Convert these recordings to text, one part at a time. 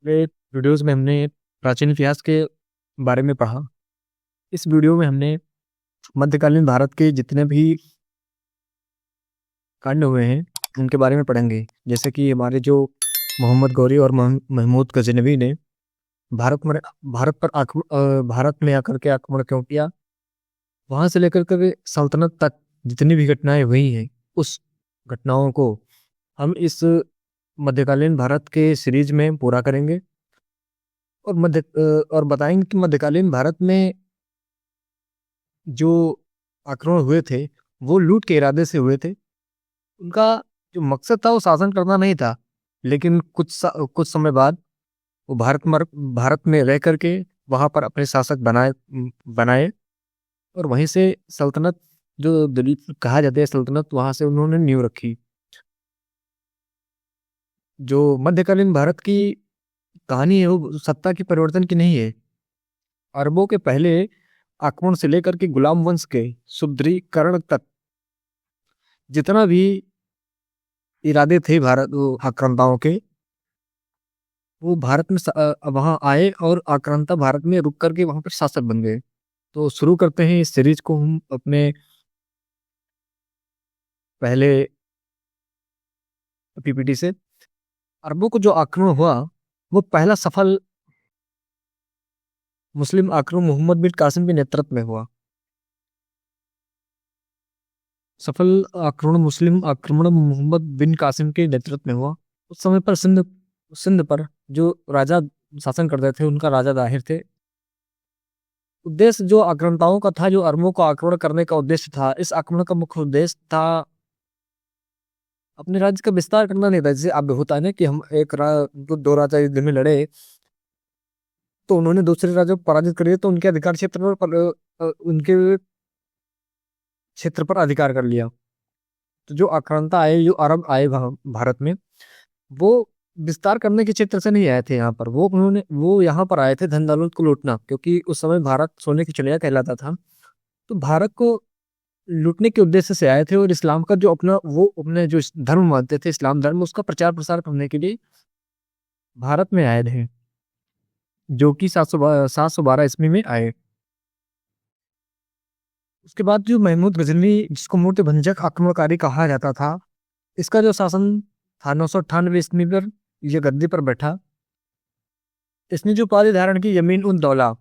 पिछले वीडियोस में हमने प्राचीन इतिहास के बारे में पढ़ा। इस वीडियो में हमने मध्यकालीन भारत के जितने भी कांड हुए हैं उनके बारे में पढ़ेंगे। जैसे कि हमारे जो मोहम्मद गौरी और महमूद गजनवी ने भारत में आकर के आक्रमण क्यों किया, वहां से लेकर के सल्तनत तक जितनी भी घटनाएं हुई हैं उस घटनाओं को हम इस मध्यकालीन भारत के सीरीज में पूरा करेंगे और बताएंगे कि मध्यकालीन भारत में जो आक्रमण हुए थे वो लूट के इरादे से हुए थे। उनका जो मकसद था वो शासन करना नहीं था, लेकिन कुछ समय बाद वो भारत में रह करके वहां पर अपने शासक बनाए बनाए और वहीं से सल्तनत, जो दिल्ली कहा जाता है सल्तनत, वहां से उन्होंने नींव रखी। जो मध्यकालीन भारत की कहानी है वो सत्ता की परिवर्तन की नहीं है। अरबों के पहले आक्रमण से लेकर के गुलाम वंश के सुदृढ़ीकरण तक जितना भी इरादे थे भारत आक्रांताओं के, वो भारत में वहां आए और आक्रांता भारत में रुक करके वहां पर शासक बन गए। तो शुरू करते हैं इस सीरीज को हम अपने पहले पीपीटी से। अरबों को जो आक्रमण हुआ वो पहला सफल मुस्लिम आक्रमण मोहम्मद बिन कासिम के नेतृत्व में हुआ। सफल आक्रमण मुस्लिम आक्रमण मोहम्मद बिन कासिम के नेतृत्व में हुआ। उस समय पर सिंध पर जो राजा शासन करते थे उनका राजा दाहिर थे। उद्देश्य जो आक्रांताओं का था, जो अरबों को आक्रमण करने का उद्देश्य था, इस आक्रमण का मुख्य उद्देश्य था अपने राज्य का विस्तार करना नहीं था। जैसे अब होता है ना कि हम दो राजा युद्ध में लड़े तो उन्होंने दूसरे राजा को पराजित कर दिया, तो उनके अधिकार क्षेत्र उनके क्षेत्र पर अधिकार कर लिया। तो जो आक्रांता आए, जो अरब आए भारत में, वो विस्तार करने के क्षेत्र से नहीं आए थे। यहाँ पर वो यहाँ पर आए थे धन दौलत को लूटना, क्योंकि उस समय भारत सोने की चिड़िया कहलाता था। तो भारत को लूटने के उद्देश्य से आए थे और इस्लाम का जो अपने जो धर्म मानते थे, इस्लाम धर्म, उसका प्रचार प्रसार करने के लिए भारत में आए थे, जो कि 712 ईस्वी में आए। उसके बाद जो महमूद गजनवी, जिसको मूर्ति भंजक आक्रमणकारी कहा जाता था, इसका जो शासन था 998 ईस्वी पर यह गद्दी पर बैठा। इसने जो उपाधि धारण की यमीन उल दौला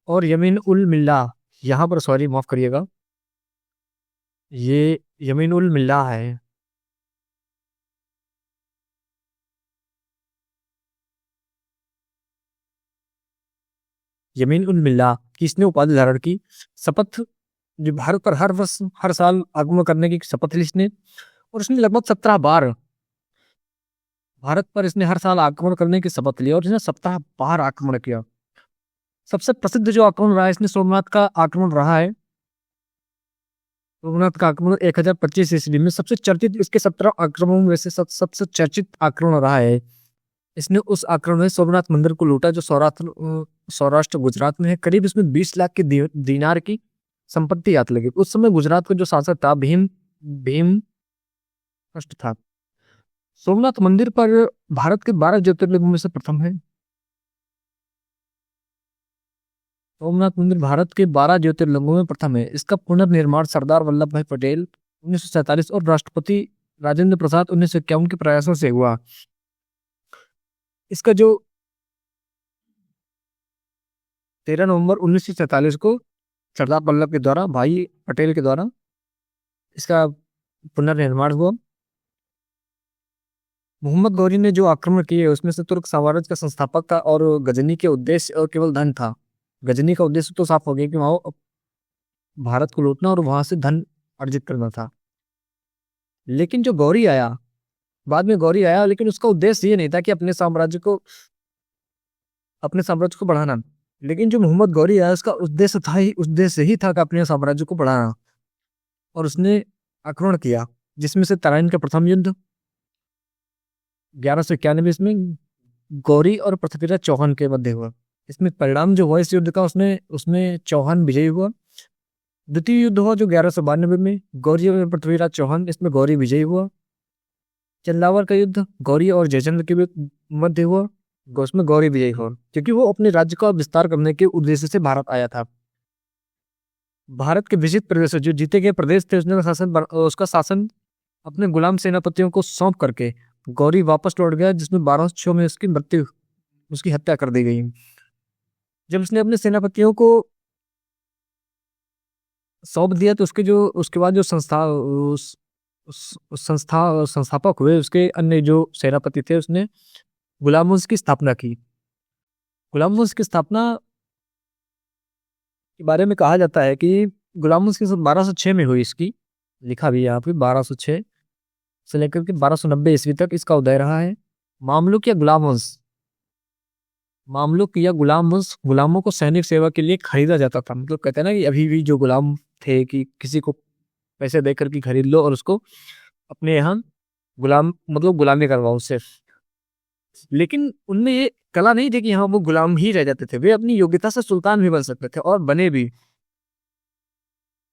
और यमीन उल मिल्ला, यहाँ पर सॉरी माफ करिएगा, ये यमीन उल मिल्ला है। यमीन उल मिल्ला की इसने उपाधि धारण की। शपथ जो भारत पर हर वर्ष हर साल आगमन करने की शपथ ली इसने, और इसने लगभग 17 बार भारत पर इसने हर साल आक्रमण करने की शपथ ली और इसने 17 बार आक्रमण किया। सबसे प्रसिद्ध जो आक्रमण रहा है इसने सोमनाथ का आक्रमण रहा है। सोमनाथ का आक्रमण 1025 ईस्वी में सबसे चर्चित, इसके 17 आक्रमणों में से सबसे चर्चित आक्रमण रहा है। इसने उस आक्रमण में सोमनाथ मंदिर को लूटा, जो सौराष्ट्र गुजरात में है। करीब इसमें 20 लाख के दीनार की संपत्ति याद लगी। उस समय गुजरात का जो शासक था भीम कष्ट था। सोमनाथ मंदिर पर भारत के 12 ज्योतिर्लिंगों में से प्रथम है। सोमनाथ मंदिर भारत के 12 ज्योतिर्लिंगों में प्रथम है। इसका पुनर्निर्माण सरदार वल्लभ भाई पटेल 1947 और राष्ट्रपति राजेंद्र प्रसाद 1951 के प्रयासों से हुआ। इसका जो 13 नवंबर 1947 को सरदार वल्लभ के द्वारा, भाई पटेल के द्वारा इसका पुनर्निर्माण हुआ। मोहम्मद गौरी ने जो आक्रमण किए उसमें से तुर्क साम्राज्य का संस्थापक था और गजनी के उद्देश्य और केवल धन था। गजनी का उद्देश्य तो साफ हो गया कि वहां भारत को लूटना और वहां से धन अर्जित करना था। लेकिन जो गौरी आया, बाद में गौरी आया, लेकिन उसका उद्देश्य ये नहीं था कि अपने साम्राज्य को बढ़ाना। लेकिन जो मोहम्मद गौरी आया उसका उद्देश्य ही था कि अपने साम्राज्य को बढ़ाना, और उसने आक्रमण किया, जिसमें से तराइन का प्रथम युद्ध 1191 में गौरी और पृथ्वीराज चौहान के मध्य हुआ। इसमें परिणाम जो हुआ इस युद्ध का, उसमें चौहान विजयी हुआ। द्वितीय युद्ध हुआ जो 1192 में गौरी और पृथ्वीराज चौहान, इसमें गौरी विजयी हुआ। चंदावर का युद्ध गौरी और जयचंद्र के मध्य हुआ, उसमें गौरी विजय हो, क्योंकि वो अपने राज्य का विस्तार करने के उद्देश्य से भारत आया था। भारत के विजित प्रदेश जो जीते गए प्रदेश थे उसका शासन अपने गुलाम सेनापतियों को सौंप करके गौरी वापस लौट गया, जिसमें 1206 में उसकी हत्या कर दी गई। जब उसने अपने सेनापतियों को सौंप दिया तो उसके बाद जो संस्थापक हुए, उसके अन्य जो सेनापति थे, उसने गुलाम वंश की स्थापना की। गुलाम वंश की स्थापना के बारे में कहा जाता है कि गुलाम वंश की 1206 में हुई। इसकी लिखा भी है यहाँ पे 1206 से लेकर के 1290 ईस्वी तक इसका उदय रहा है। मामलुक या गुलाम वंश, मामलुक या गुलाम वंश गुलामों को सैनिक सेवा के लिए खरीदा जाता था। मतलब कहते हैं ना कि अभी भी जो गुलाम थे कि किसी को पैसे देकर के खरीद लो और उसको अपने यहाँ गुलामी करवाओ उससे। लेकिन उनमें ये कला नहीं थी कि हाँ वो गुलाम ही रह जाते थे, वे अपनी योग्यता से सुल्तान भी बन सकते थे और बने भी।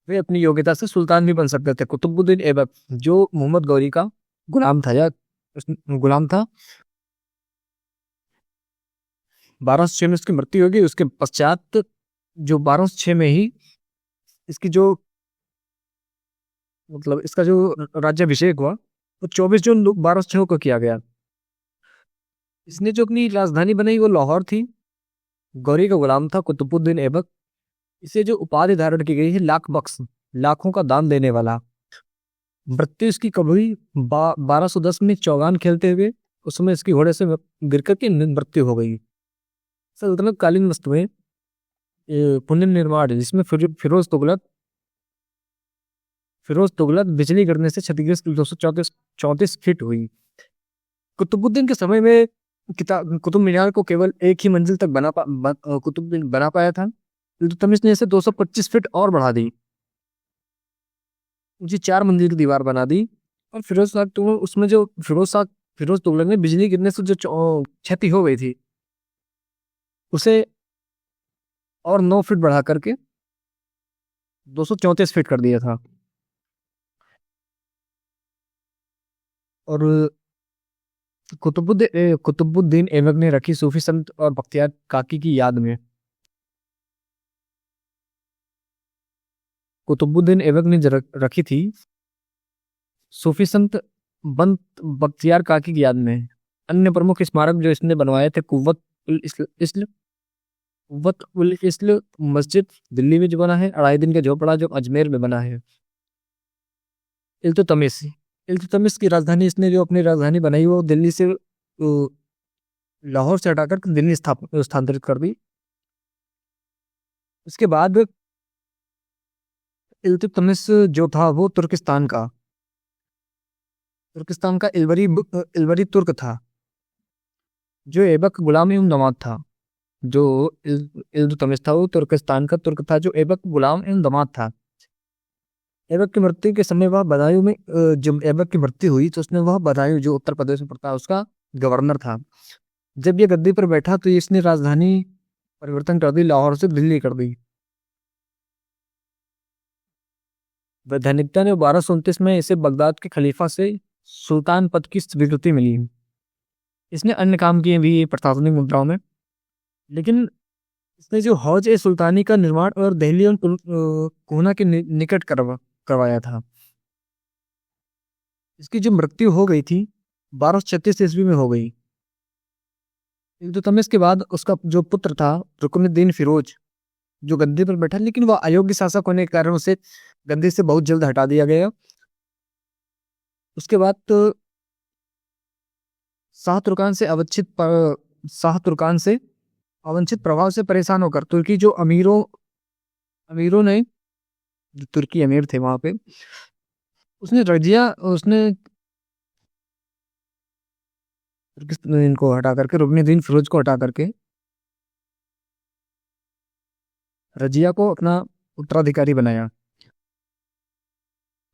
वे अपनी योग्यता से सुल्तान भी बन सकते थे। कुतुबुद्दीन ऐबक जो मोहम्मद गौरी का गुलाम था या गुलाम था, 1206 में इसकी मृत्यु होगी। उसके पश्चात जो 1206 में ही इसकी जो मतलब इसका जो राज्याभिषेक हुआ वो 24 जून 1206 को किया गया। इसने जो अपनी राजधानी बनाई वो लाहौर थी। गौरी का गुलाम था कुतुबुद्दीन ऐबक। इसे जो उपाधि धारण की गई है लाख बख्श, लाखों का दान देने वाला। मृत्यु इसकी कब हुई? 1210 में चौगान खेलते हुए उसमें इसकी घोड़े से गिर करके मृत्यु हो गई। सल्तनत कालीन वस्तुएं पुनर्निर्माण, जिसमें फिरोज तुगलक बिजली गिरने से क्षतिग्रस्त 234 फीट हुई। कुतुबुद्दीन के समय में कुतुब मीनार को केवल एक ही मंजिल तक कुतुबुद्दीन बना पाया था। इल्तुतमिश ने इसे 225 फीट और बढ़ा दी, ऊंची 4 मंजिल की दीवार बना दी। और फिरोज तुगलक ने बिजली गिरने से जो क्षति हो गई थी उसे और 9 फीट बढ़ा करके 234 फीट कर दिया था। और कुतुबुद्दीन ऐबक ने रखी सूफी संत और बख्तियार काकी की याद में, कुतुबुद्दीन ऐबक ने रखी थी सूफी संत बंत बख्तियार काकी की याद में। अन्य प्रमुख स्मारक जो इसने बनवाए थे कुव्वत उल इस्ल मस्जिद दिल्ली में जो बना है, 2.5 दिन का झोपड़ा जो अजमेर में बना है। इल्तुतमिश इल्तुतमिश की राजधानी, इसने जो अपनी राजधानी बनाई वो दिल्ली से लाहौर से हटाकर दिल्ली स्थानांतरित कर दी। उसके बाद इल्तुतमिश जो था वो तुर्किस्तान का इलवरी तुर्क था, जो ऐबक गुलाम एवं दमाद था। जो इल्तुतमिश था वो तुर्किस्तान का तुर्क था, जो ऐबक गुलाम एवं दमाद था। ऐबक की मृत्यु के समय वह बदायूं में जब ऐबक की मृत्यु हुई तो उसने वह बदायूं जो उत्तर प्रदेश में पड़ता है उसका गवर्नर था। जब ये गद्दी पर बैठा तो इसने राजधानी परिवर्तन कर दी, लाहौर से दिल्ली कर दी। वैधानिकता ने 1229 में इसे बगदाद के खलीफा से सुल्तान पद की स्वीकृति मिली। इसने अन्य काम किए भी प्रशासनिक मुद्राओं में, लेकिन इसने जो हौज ए सुल्तानी का निर्माण और दिल्ली और कोहना के निकट करवाया था। इसकी जो मृत्यु हो गई थी 1236 ईस्वी में हो गई। इल्तुतमिश के बाद उसका जो पुत्र था रुकनुद्दीन फिरोज जो गद्दी पर बैठा, लेकिन वह अयोग्य शासक होने के कारण उसे गद्दी से बहुत जल्द हटा दिया गया। उसके बाद तो शाह तुर्कान से अवंचित प्रभाव से परेशान होकर तुर्की जो अमीरों ने, जो तुर्की अमीर थे वहां पे, उसने इनको हटा करके रुकनुद्दीन फिरोज को हटा करके रजिया को अपना उत्तराधिकारी बनाया।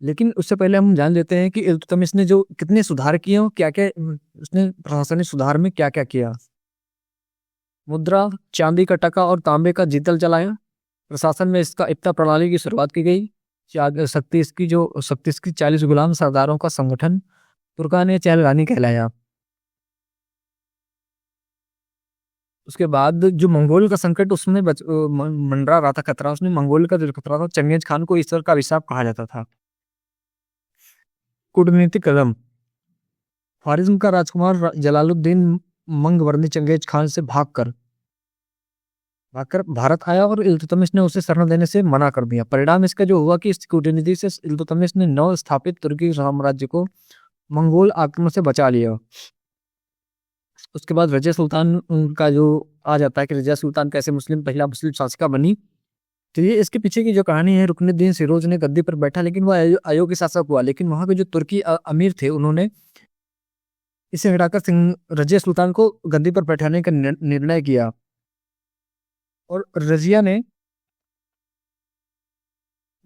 लेकिन उससे पहले हम जान लेते हैं कि इल्तुतमिश ने जो कितने सुधार किए और क्या क्या उसने प्रशासनिक सुधार में क्या क्या किया। मुद्रा, चांदी का टका और तांबे का जीतल चलाया। प्रशासन में इसका इफ्ता प्रणाली की शुरुआत की गई। 40 गुलाम सरदारों का संगठन तुर्कान-ए-चहलगानी कहलाया। उसके बाद जो मंगोल का संकट उसमें मंडरा रहा था खतरा, उसमें मंगोल का जो खतरा था, चंगेज खान को ईश्वर का अभिशाप कहा जाता था। कूटनीतिक कदम। ख्वारिज्म का राजकुमार जलालुद्दीन मंगवर्दी चंगेज खान से भागकर भागकर भारत आया और इल्तुतमिश ने उसे शरण देने से मना कर दिया। परिणाम इसका जो हुआ कि इस कूटनीति से इल्तुतमिश ने नव स्थापित तुर्की साम्राज्य को मंगोल आक्रमण से बचा लिया। उसके बाद रजिया सुल्तान का जो आ जाता है कि रजिया सुल्तान कैसे पहला मुस्लिम शासिका बनी। तो ये इसके पीछे की जो कहानी है, रुकनुद्दीन सिरोज ने गद्दी पर बैठा, लेकिन वह अयोग्य शासक हुआ। लेकिन वहां के जो तुर्की अमीर थे, उन्होंने इसे हटाकर रजिया सुल्तान को गद्दी पर बैठाने का निर्णय किया। और रजिया ने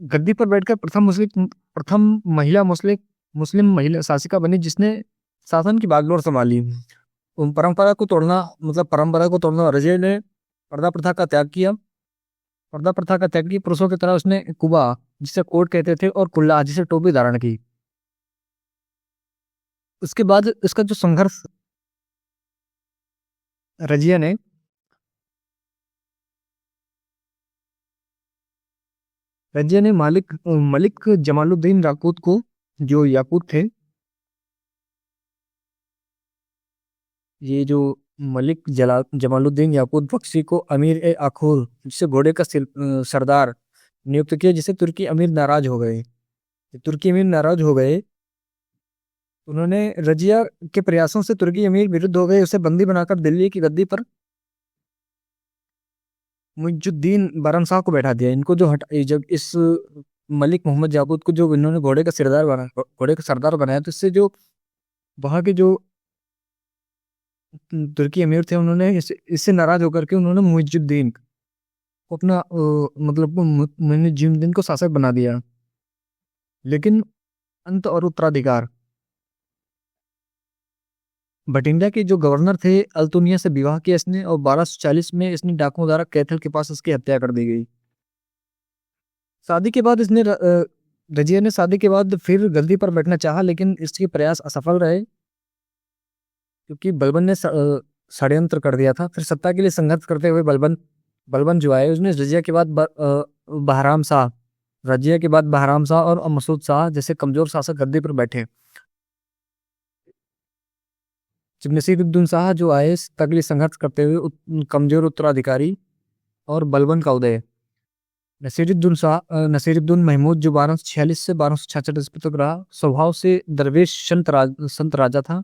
गद्दी पर बैठकर प्रथम महिला मुस्लिम महिला शासिका बनी, जिसने शासन की बागडोर संभाली। परंपरा को तोड़ना रजिया ने पर्दा प्रथा का त्याग किया। पुरुषों की तरह उसने कुबा, जिसे कोट कहते थे, और कुल्ला, जिसे टोपी धारण की। उसके बाद इसका जो संघर्ष रजिया ने मलिक जमालुद्दीन याकूत को, जो याकूत थे, ये जो जमालुद्दीन याकूत बख्शी को अमीर ए आखूर, जिसे घोड़े का सरदार नियुक्त किया, जिसे तुर्की अमीर नाराज हो गए। उन्होंने रजिया के प्रयासों से तुर्की अमीर विरुद्ध हो गए, उसे बंदी बनाकर दिल्ली की गद्दी पर मुइजुद्दीन बारानशाह को बैठा दिया। इनको जो जब इस मलिक मोहम्मद याकूत को जो इन्होंने घोड़े का सरदार बनाया, तो इससे जो वहां के जो तुर्की अमीर थे, उन्होंने इससे नाराज होकर के उन्होंने मुइजुद्दीन को अपना मुइजुद्दीन को शासक बना दिया। लेकिन अंत और उत्तराधिकार। भटिंडा के जो गवर्नर थे, अल्तुनिया से विवाह किया इसने, और 1240 में इसने डाकुओं द्वारा कैथल के पास उसकी हत्या कर दी गई। शादी के बाद रजिया ने शादी के बाद फिर गद्दी पर बैठना चाहा, लेकिन इसके प्रयास असफल रहे, क्योंकि बलबन ने षड्यंत्र कर दिया था। फिर सत्ता के लिए संघर्ष करते हुए बलबन जो आए, उसने रजिया के बाद बहराम शाह और मसूद शाह जैसे कमजोर शासक गद्दी पर बैठे। जब नसीरुद्दीन शाह जो आए, सत्ता के लिए संघर्ष करते हुए कमजोर उत्तराधिकारी और बलबन का उदय। नसीरुद्दीन महमूद जो 1246 से 1266 ईस्वी तक रहा, स्वभाव से दरवेश संत राजा था।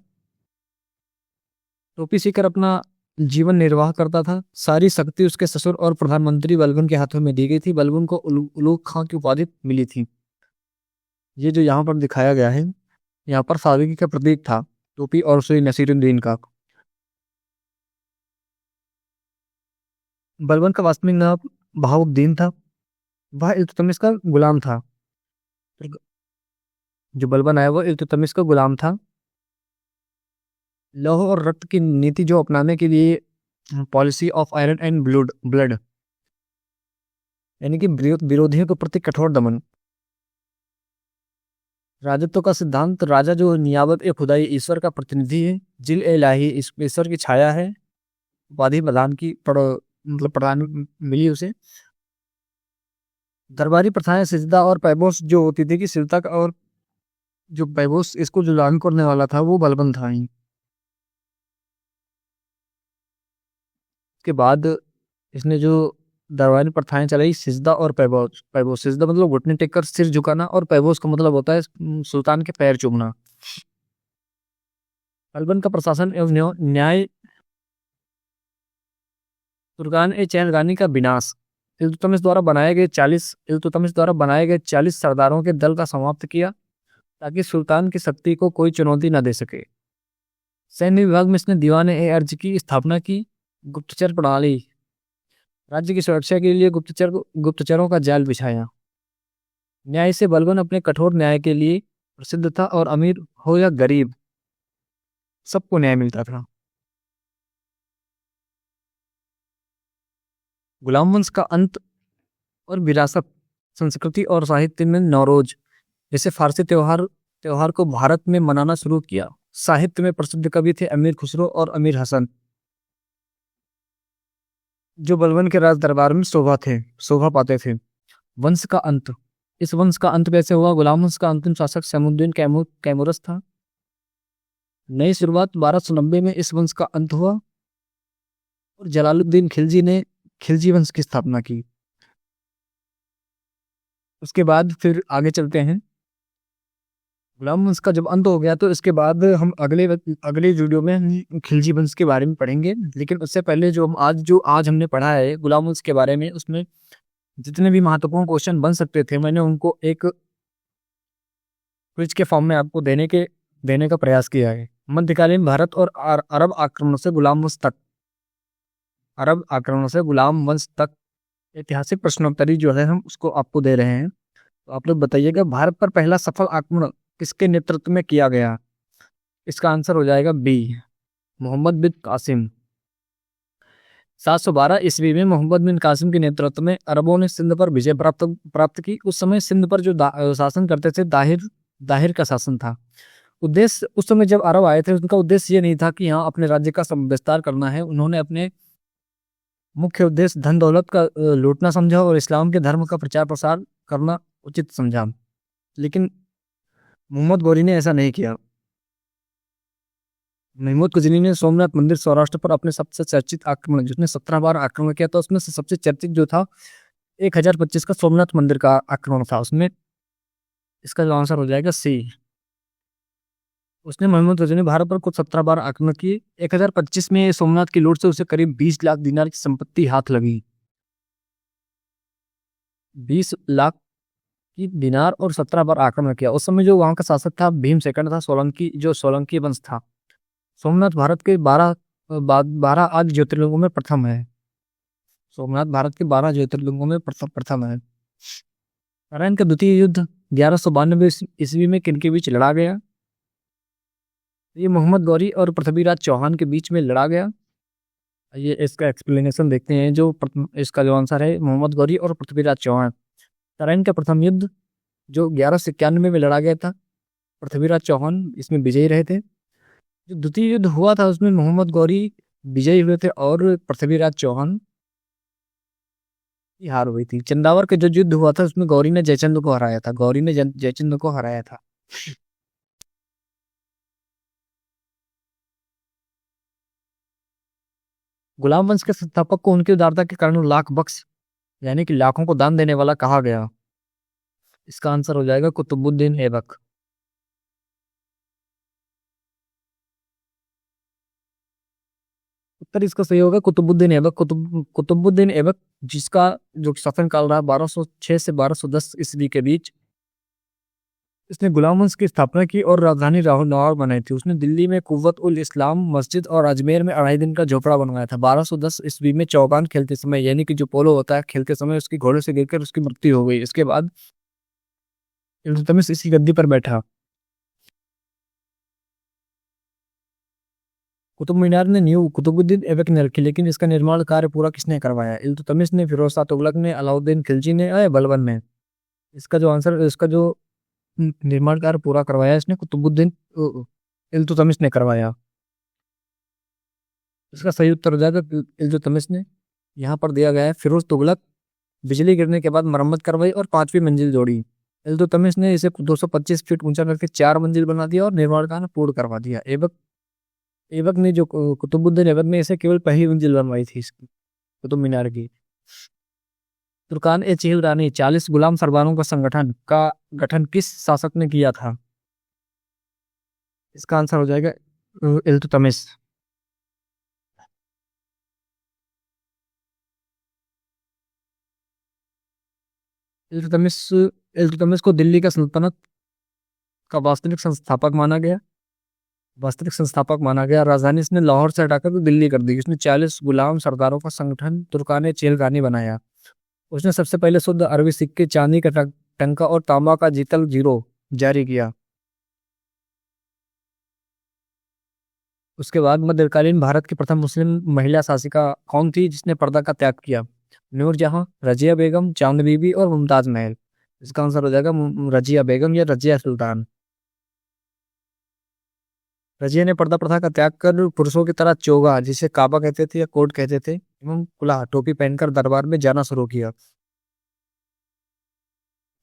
टोपी सीकर अपना जीवन निर्वाह करता था। सारी शक्ति उसके ससुर और प्रधानमंत्री बलबन के हाथों में दी गई थी। बलबन को उलूग खां की उपाधि मिली थी। ये जो यहाँ पर दिखाया गया है, यहाँ पर सादगी का प्रतीक था टोपी, और श्री नसीरुद्दीन का। बलबन का वास्तविक नाम बहाउद्दीन था। वह इल्तुतमिश का गुलाम था। जो बलबन आया वो इल्तुतमिश का गुलाम था। लौह और रक्त की नीति जो अपनाने के लिए policy of iron and blood, यानी कि विरोधियों के प्रति कठोर दमन। राजत्व का सिद्धांत। राजा जो नियाबत ए खुदाई, ईश्वर का प्रतिनिधि है। जिल ए इलाही, ईश्वर की छाया है। उपाधि प्रदान मिली उसे। दरबारी प्रथाएं, सिजदा और पैबोस जो होती थी, कि सिजदा का, और जो पैबोस इसको जो लागू करने वाला था वो बलबन था ही। के बाद इसने जो दरबारी प्रथाएं चलाई, सिजदा और पैबोस। सिजदा मतलब घुटने टेक कर सिर झुकाना, और पैबोस का मतलब होता है सुल्तान के पैर चूमना। बलबन का प्रशासन एवं न्याय। तुर्कान ए चैनगानी का विनाश। इल्तुतमिश द्वारा बनाए गए 40 सरदारों के दल का समाप्त किया, ताकि सुल्तान की शक्ति को कोई चुनौती न दे सके। सैन्य विभाग में इसने दीवान ए अर्ज की स्थापना की। गुप्तचर प्रणाली। राज्य की सुरक्षा के लिए गुप्तचरों का जाल बिछाया। न्याय से बलबन अपने कठोर न्याय के लिए प्रसिद्ध था, और अमीर हो या गरीब सबको न्याय मिलता था। गुलाम वंश का अंत और विरासत। संस्कृति और साहित्य में नौरोज जैसे फारसी त्योहार को भारत में मनाना शुरू किया। साहित्य में प्रसिद्ध कवि थे अमीर खुसरो और अमीर हसन। जो बलबन के राज दरबार में शोभा पाते थे। वंश का अंत। इस वंश का अंत कैसे हुआ? गुलाम वंश का अंतिम शासक सैमुद्दीन कैमूरस था। नई शुरुआत 1290 में इस वंश का अंत हुआ और जलालुद्दीन खिलजी ने खिलजी वंश की स्थापना की। उसके बाद फिर आगे चलते हैं। गुलाम वंश का जब अंत हो गया तो इसके बाद हम अगले अगले वीडियो में हम खिलजी वंश के बारे में पढ़ेंगे। लेकिन उससे पहले जो आज हमने पढ़ा है गुलाम वंश के बारे में, उसमें जितने भी महत्वपूर्ण क्वेश्चन बन सकते थे मैंने उनको एक क्विज के फॉर्म में आपको देने का प्रयास किया है। मध्यकालीन भारत और अरब आक्रमणों से गुलाम वंश तक ऐतिहासिक प्रश्नोत्तरी जो है हम उसको आपको दे रहे हैं। तो आप लोग बताइएगा, भारत पर पहला सफल आक्रमण किसके नेतृत्व में किया गया? इसका आंसर हो जाएगा बी, मोहम्मद बिन कासिम। 712 ईस्वी में मोहम्मद बिन कासिम के नेतृत्व में अरबों ने सिंध पर विजय प्राप्त की। उस समय सिंध पर जो शासन करते थे दाहिर का शासन था। उद्देश्य उस समय जब अरब आए थे उनका उद्देश्य ये नहीं था कि यहाँ अपने राज्य का विस्तार करना है। उन्होंने अपने मुख्य उद्देश्य धन दौलत का लूटना समझा और इस्लाम के धर्म का प्रचार प्रसार करना उचित समझा। लेकिन मोहम्मद गौरी ने ऐसा नहीं किया। महमूद गजनी ने सोमनाथ मंदिर सौराष्ट्र पर अपने सबसे चर्चित आक्रमण, जिसने 17 बार आक्रमण किया था, उसमें से सबसे चर्चित जो था 1025 का सोमनाथ मंदिर का आक्रमण था। उसमें इसका जो आंसर हो जाएगा सी। उसने महमूद गजनी भारत पर कुल 17 बार आक्रमण किए। 1025 में सोमनाथ की लूट से उसे करीब 20 लाख दिनार की संपत्ति हाथ लगी। 20 लाख की दिनार और 17 बार आक्रमण किया। उस समय जो वहां का शासक था भीम सेकंड था, सोलंकी वंश था। सोमनाथ भारत के 12 आदि ज्योतिर्लिंगों में प्रथम है। सोमनाथ भारत के 12 ज्योतिर्लिंगों में प्रथम है। नारायण का द्वितीय युद्ध 1192 ईस्वी में किनके बीच लड़ा गया? ये मोहम्मद गौरी और पृथ्वीराज चौहान के बीच में लड़ा गया। ये इसका एक्सप्लेनेशन देखते हैं। इसका जो आंसर है मोहम्मद गौरी और पृथ्वीराज चौहान। नारायण का प्रथम युद्ध जो 1191 में लड़ा गया था, पृथ्वीराज चौहान इसमें विजयी रहे थे। जो द्वितीय युद्ध हुआ था उसमें मोहम्मद गौरी विजयी हुए थे और पृथ्वीराज चौहान की हार हुई थी। चंदावर का जो युद्ध हुआ था उसमें गौरी ने जयचंद को हराया था। गुलाम वंश के संस्थापक को उनकी उदारता के कारण लाख बख्श यानी कि लाखों को दान देने वाला कहा गया। इसका आंसर हो जाएगा कुतुबुद्दीन ऐबक। उत्तर इसका सही होगा कुतुबुद्दीन ऐबक। कुतुबुद्दीन ऐबक जिसका जो शासन काल रहा 1206 से 1210 ईस्वी के बीच, इसने गुलाम वंश की स्थापना की और राजधानी लाहौर बनाई थी। उसने दिल्ली में कुव्वत उल इस्लाम मस्जिद और अजमेर में 2.5 दिन का झोपड़ा बनवाया था। 1210 ईस्वी में चौगान खेलते समय यानी कि जो पोलो होता है, खेलते समय उसकी घोड़े से गिरकर उसकी मृत्यु हो गई। इसके बाद इल्तुतमिश इसी गद्दी पर बैठा। कुतुब मीनार ने नींव कुतुबुद्दीन ऐबक ने रखी, लेकिन इसका निर्माण कार्य पूरा किसने करवाया? इल्तुतमिश ने, फिरोज शाह तुगलक ने, अलाउद्दीन खिलजी ने या बलबन ने? इसका जो निर्माण कार्य पूरा करवाया इसने कुतुबुद्दीन इल्तुतमिश ने करवाया। इसका सही उत्तर हो जाएगा इल्तुतमिश ने। यहाँ पर दिया गया है फिरोज तुगलक बिजली गिरने के बाद मरम्मत करवाई और 5वीं मंजिल जोड़ी। इल्तुतमिश ने इसे 225 फीट ऊंचा करके 4 मंजिल बना दिया और निर्माण कार्य पूर्ण करवा दिया। ऐबक ने जो कुतुबुद्दीन ऐबक ने इसे केवल पहली मंजिल बनवाई थी इसकी, कुतुब मीनार की। तुर्कान ए चील रानी 40 गुलाम सरदारों का गठन किस शासक ने किया था? इसका आंसर हो जाएगा इल्तुतमिश। इल्तुतमिश को दिल्ली का सल्तनत का वास्तविक संस्थापक माना गया। राजधानी इसने लाहौर से हटाकर तो दिल्ली कर दी। उसने 40 गुलाम सरदारों का संगठन तुर्कान चेलगानी बनाया। उसने सबसे पहले शुद्ध अरबी सिक्के, चांदी का टंका और तांबा का जीतल जीरो जारी किया। उसके बाद मध्यकालीन भारत की प्रथम मुस्लिम महिला शासिका कौन थी जिसने पर्दा का त्याग किया? नूरजहां, रजिया बेगम, चांद बीबी और मुमताज महल। इसका आंसर हो जाएगा रजिया बेगम या रजिया सुल्तान। रजिया ने पर्दा प्रथा का त्याग कर पुरुषों की तरह चोगा, जिसे काबा कहते थे या कोट कहते थे, एवं कुल्हा टोपी पहनकर दरबार में जाना शुरू किया,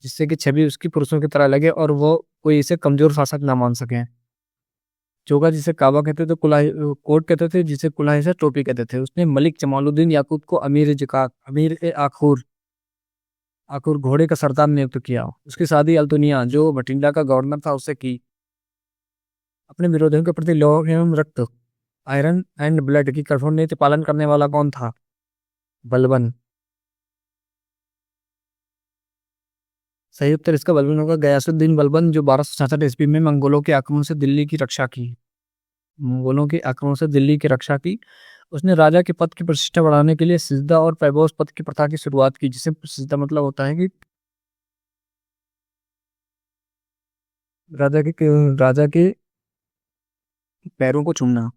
जिससे कि छवि उसकी पुरुषों की तरह लगे और वो कोई इसे कमजोर शासक ना मान सके। चोगा जिसे काबा कहते थे, कुल्हाई कोट कहते थे, जिसे कुल्हाई से टोपी कहते थे। उसने मलिक जमालुद्दीन याकूब को अमीर ए आखूर आखूर घोड़े का सरदार नियुक्त किया। उसकी शादी अल्तुनिया, जो बठिंडा का गवर्नर था, उससे की। अपने विरोधियों के प्रति लौह एवं रक्त, आयरन एंड ब्लड की कठोर नीति पालन करने वाला कौन था? बलबन। सही उत्तर इसका बलबन होगा, गयासुद्दीन बलबन, जो 1266 ईस्वी में मंगोलों के आक्रमण से दिल्ली की रक्षा की। मंगोलों के आक्रमण से दिल्ली की रक्षा की। उसने राजा के पद की प्रतिष्ठा बढ़ाने के लिए सिजदा और पैबोस पद की प्रथा की शुरुआत की, जिसे सिजदा मतलब होता है कि राजा के पैरों को चूमना।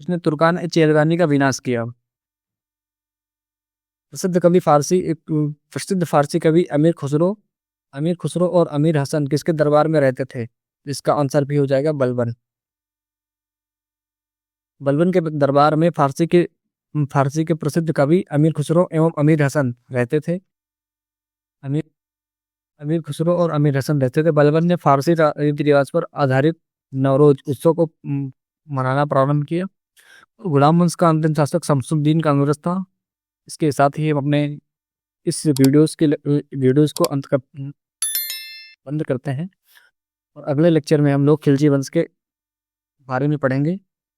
उसने तुर्कान चेरगानी का विनाश किया। प्रसिद्ध फारसी कवि अमीर खुसरो और अमीर हसन किसके दरबार में रहते थे? इसका आंसर भी हो जाएगा बलबन। बलबन के दरबार में फारसी के प्रसिद्ध कवि अमीर खुसरो एवं अमीर हसन रहते थे। अमीर अमीर खुसरो और अमीर हसन रहते थे। बलबन ने फारसी रीति रिवाज पर आधारित नवरोज उत्सव को मनाना प्रारंभ किया। गुलाम वंश का अंतिम शासक शमसुद्दीन का अंग्रेज था। इसके साथ ही हम अपने इस वीडियोस को बंद करते हैं, और अगले लेक्चर में हम लोग खिलजी वंश के बारे में पढ़ेंगे।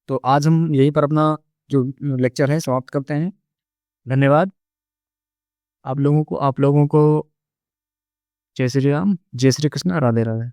तो आज हम यहीं पर अपना जो लेक्चर है समाप्त करते हैं। धन्यवाद आप लोगों को। जय श्री राम, जय श्री कृष्ण, राधे राधे।